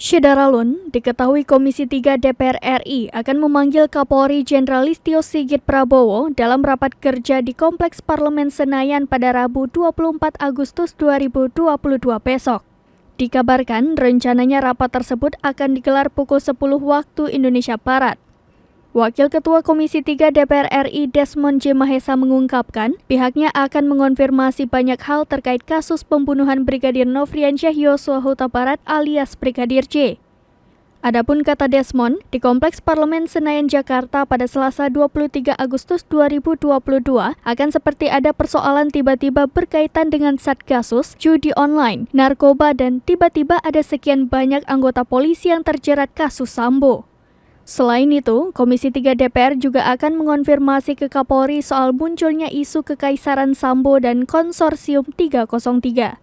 Syederalun, diketahui Komisi 3 DPR RI akan memanggil Kapolri Jenderal Listio Sigit Prabowo dalam rapat kerja di Kompleks Parlemen Senayan pada Rabu 24 Agustus 2022 besok. Dikabarkan rencananya rapat tersebut akan digelar pukul 10 waktu Indonesia Barat. Wakil Ketua Komisi 3 DPR RI Desmond J. Mahesa mengungkapkan pihaknya akan mengonfirmasi banyak hal terkait kasus pembunuhan Brigadir Nofriansyah Yosua Huta Barat alias Brigadir J. Adapun kata Desmond, di Kompleks Parlemen Senayan Jakarta pada Selasa 23 Agustus 2022 akan seperti ada persoalan tiba-tiba berkaitan dengan Satgasus, judi online, narkoba dan tiba-tiba ada sekian banyak anggota polisi yang terjerat kasus Sambo. Selain itu, Komisi 3 DPR juga akan mengonfirmasi ke Kapolri soal munculnya isu kekaisaran Sambo dan Konsorsium 303.